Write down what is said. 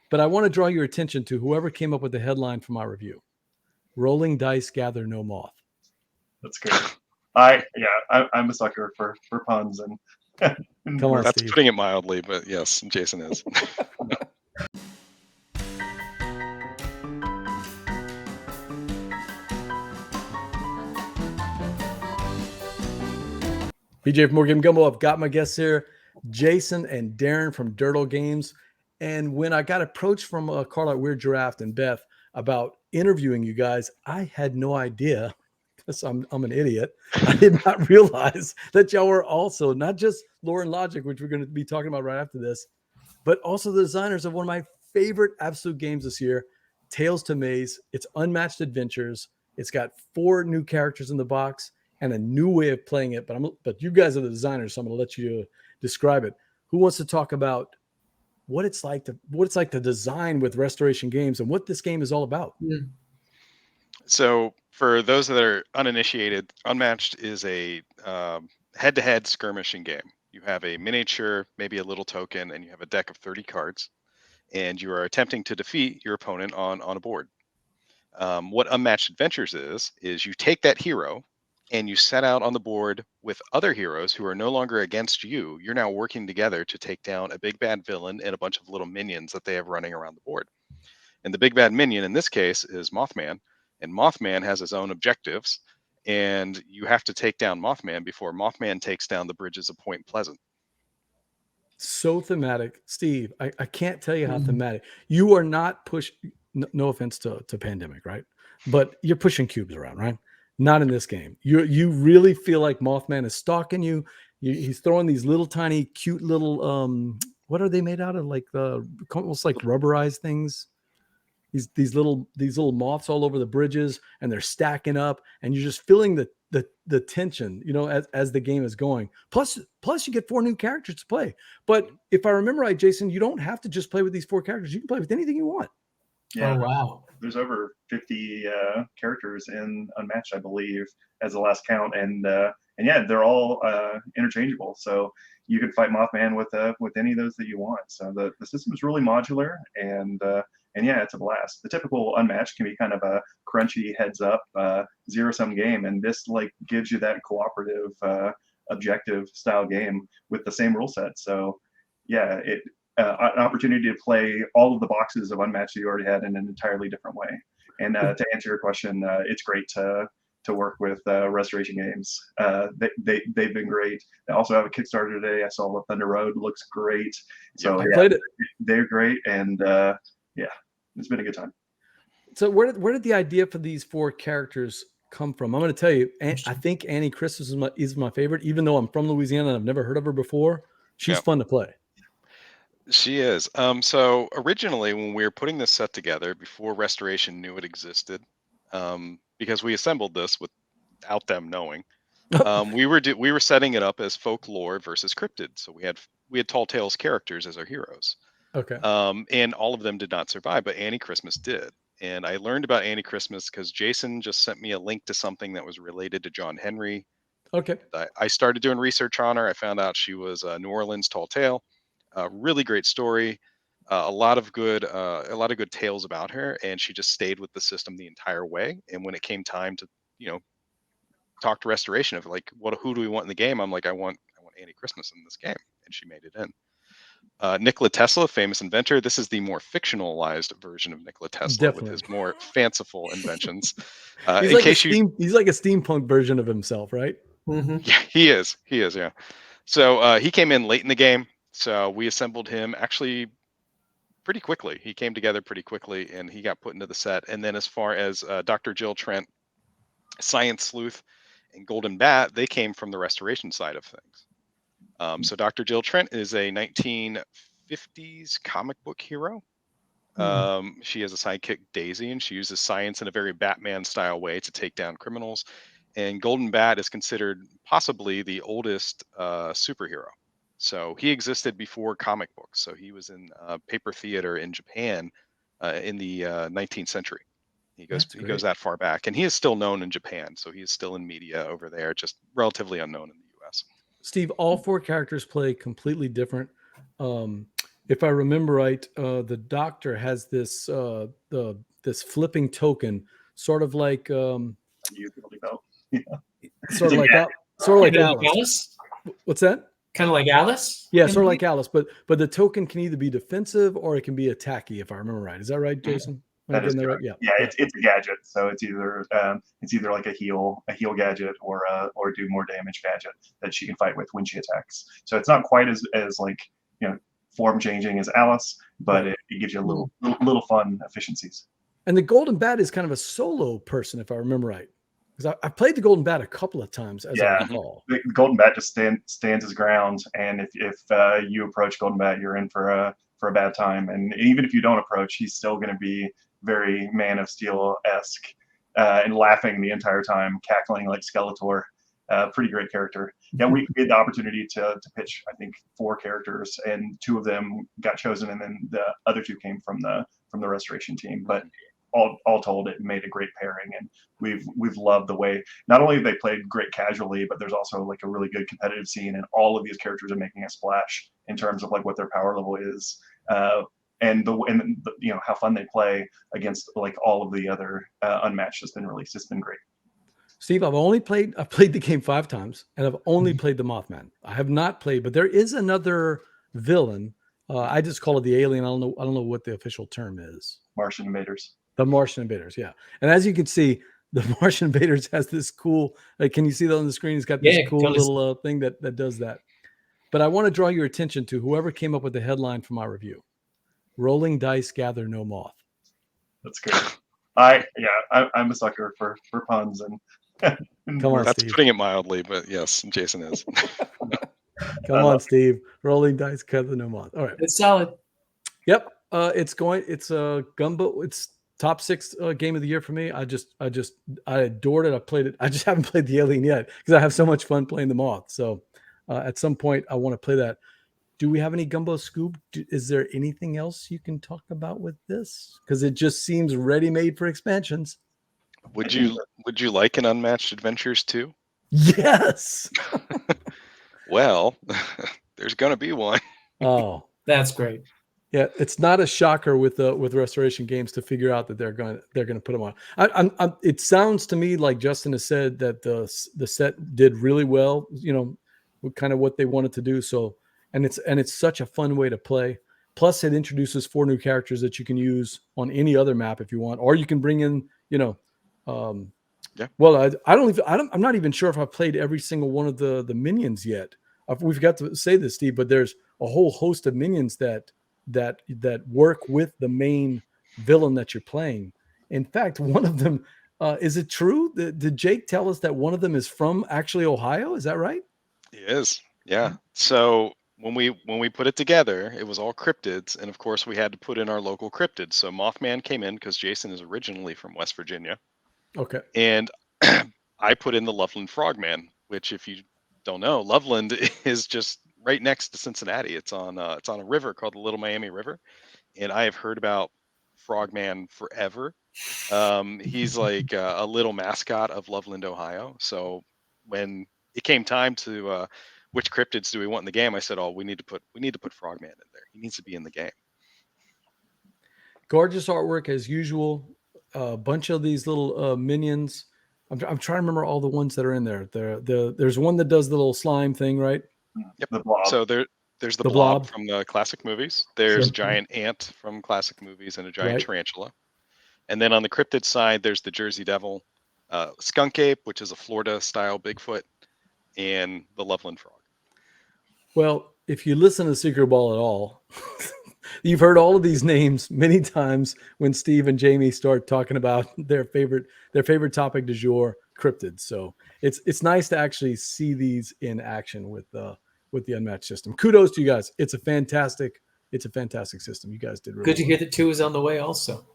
But I want to draw your attention to whoever came up with the headline for my review. Rolling dice gather no moth. That's great. I'm a sucker for puns and Come on, That's Steve. putting it mildly, but yes, Jason is. BJ from Board Game Gumbo. I've got my guests here, Jason and Darren from Durdle Games. And when I got approached from Carla Weird Giraffe and Beth about interviewing you guys, I had no idea, because I'm an idiot. I did not realize that y'all were also not just lore and logic, which we're going to be talking about right after this, but also the designers of one of my favorite absolute games this year, Tales to Amaze. It's Unmatched Adventures. It's got 4 new characters in the box and a new way of playing it. But you guys are the designers, so I'm going to let you describe it. Who wants to talk about what it's like to design with Restoration Games and what this game is all about? So for those that are uninitiated, Unmatched is a head-to-head skirmishing game. You have a miniature, maybe a little token, and you have a deck of 30 cards, and you are attempting to defeat your opponent on a board. What Unmatched Adventures is you take that hero and you set out on the board with other heroes who are no longer against you. You're now working together to take down a big bad villain and a bunch of little minions that they have running around the board. And the big bad minion in this case is Mothman, and Mothman has his own objectives, and you have to take down Mothman before Mothman takes down the bridges of Point Pleasant. So thematic. Steve, I can't tell you how thematic. You are not no offense to Pandemic, right? But you're pushing cubes around, right? Not in this game. You really feel like Mothman is stalking you. He's throwing these little tiny cute little what are they made out of? Like almost like rubberized things. These little moths all over the bridges, and they're stacking up, and you're just feeling the tension, as the game is going. Plus you get 4 new characters to play. But if I remember right, Jason, you don't have to just play with these 4 characters. You can play with anything you want. Yeah. Oh, wow. There's over 50 characters in Unmatched, I believe, as the last count, and yeah, they're all interchangeable. So you can fight Mothman with any of those that you want. So the system is really modular, and yeah, it's a blast. The typical Unmatched can be kind of a crunchy heads up zero-sum game, and this gives you that cooperative objective style game with the same rule set. So yeah, an opportunity to play all of the boxes of Unmatched that you already had in an entirely different way. And to answer your question, it's great to work with Restoration Games. They've been great. They also have a Kickstarter today. I saw Thunder Road looks great. So I played it. They're great, and yeah, it's been a good time. So where did the idea for these 4 characters come from? I'm going to tell you, I think Annie Christmas is my favorite, even though I'm from Louisiana and I've never heard of her before. She's fun to play. She is. So originally, when we were putting this set together, before Restoration knew it existed, because we assembled this without them knowing, we were setting it up as folklore versus cryptid. So we had Tall Tales characters as our heroes. Okay. And all of them did not survive, but Annie Christmas did. And I learned about Annie Christmas because Jason just sent me a link to something that was related to John Henry. Okay. I started doing research on her. I found out she was a New Orleans Tall Tale. Really great story, a lot of good tales about her, and she just stayed with the system the entire way. And when it came time to, talk to Restoration of who do we want in the game, I'm like, I want Annie Christmas in this game, and she made it in. Nikola Tesla, famous inventor. This is the more fictionalized version of Nikola Tesla. Definitely. With his more fanciful inventions. He's like a steampunk version of himself, right? Mm-hmm. Yeah, he is. Yeah. So he came in late in the game. So we assembled him actually pretty quickly. He came together pretty quickly, and he got put into the set. And then as far as Dr. Jill Trent, Science Sleuth, and Golden Bat, they came from the Restoration side of things. So Dr. Jill Trent is a 1950s comic book hero. She has a sidekick, Daisy, and she uses science in a very Batman-style way to take down criminals. And Golden Bat is considered possibly the oldest superhero. So he existed before comic books. So he was in paper theater in Japan in the 19th century. He goes that far back, and he is still known in Japan. So he is still in media over there, just relatively unknown in the U.S. Steve, all 4 characters play completely different. if I remember right, the doctor has this this flipping token, sort of like Utility belt. Yeah. sort of like Yeah. sort of like Kind of Alice. Alice. What's that? Kind of like Alice. Yeah, sort of like Alice, but the token can either be defensive or it can be attacky, if I remember right. Is that right, Jason? Am I That is getting that right? correct. Yeah. Yeah, it's a gadget, so it's either like a heal gadget or do more damage gadget that she can fight with when she attacks. So it's not quite as like form changing as Alice, but Right. it gives you a little fun efficiencies. And the Golden Bat is kind of a solo person, if I remember right. Because I played the Golden Bat a couple of times, as I Yeah. recall. The Golden Bat just stands his ground, and if you approach Golden Bat, you're in for a bad time. And even if you don't approach, he's still going to be very Man of Steel-esque and laughing the entire time, cackling like Skeletor. Pretty great character. Yeah, we had the opportunity to pitch, I think, 4 characters, and 2 of them got chosen, and then the other 2 came from the restoration team. But all told, it made a great pairing, and we've loved the way not only they played great casually, but there's also like a really good competitive scene, and all of these characters are making a splash in terms of like what their power level is. And how fun they play against like all of the other Unmatched that's been released. It's been great. Steve, I've played the game 5 times, and I've only played the Mothman. I have not played, but there is another villain. I just call it the alien. I don't know what the official term is. Martian invaders. The Martian invaders, yeah. And as you can see, the Martian invaders has this cool. Can you see that on the screen? It's got this cool little thing that does that. But I want to draw your attention to whoever came up with the headline for my review. Rolling dice gather no moth. That's great. I'm a sucker for puns and Come on, that's Steve. putting it mildly, but yes, Jason is. Come on, Steve. Rolling dice gather no moth. All right, It's solid. Yep. It's a Gumbo. It's top 6 game of the year for me. I adored it. I played it. I just haven't played the alien yet because I have so much fun playing the moth. So at some point I want to play that. Do we have any Gumbo scoop? Is there anything else you can talk about with this? Because it just seems ready-made for expansions. Would you like an Unmatched Adventures 2? Yes. Well, there's gonna be one. Oh, that's great. Yeah, it's not a shocker with Restoration Games to figure out that they're going to put them on. It sounds to me like Justin has said that the set did really well. With kind of what they wanted to do. So, and it's such a fun way to play. Plus, it introduces 4 new characters that you can use on any other map if you want, or you can bring in. Yeah. Well, I'm not even sure if I've played every single one of the minions yet. We've got to say this, Steve, but there's a whole host of minions that work with the main villain that you're playing. In fact, one of them, is it true? Did Jake tell us that one of them is from actually Ohio? Is that right? He is. Yeah. So when we put it together, it was all cryptids, and of course we had to put in our local cryptids. So Mothman came in because Jason is originally from West Virginia. Okay. And I put in the Loveland Frogman, which, if you don't know, Loveland is just right next to Cincinnati. It's on a river called the Little Miami River, and I have heard about Frogman forever. He's like a little mascot of Loveland, Ohio. So when it came time to which cryptids do we want in the game, I said, we need to put Frogman in there. He needs to be in the game. Gorgeous artwork as usual. A bunch of these little minions. I'm trying to remember all the ones that are in there. There's one that does the little slime thing, right? Yep. The blob. So there's the blob from the classic movies. There's a giant ant from classic movies and a giant tarantula. And then on the cryptid side, there's the Jersey Devil, skunk ape, which is a Florida-style Bigfoot, and the Loveland frog. Well, if you listen to Secret Ball at all, you've heard all of these names many times when Steve and Jamie start talking about their favorite topic du jour, cryptids. So it's nice to actually see these in action with the Unmatched system. Kudos to you guys. It's a fantastic system. You guys did really good to hear that 2 is on the way also.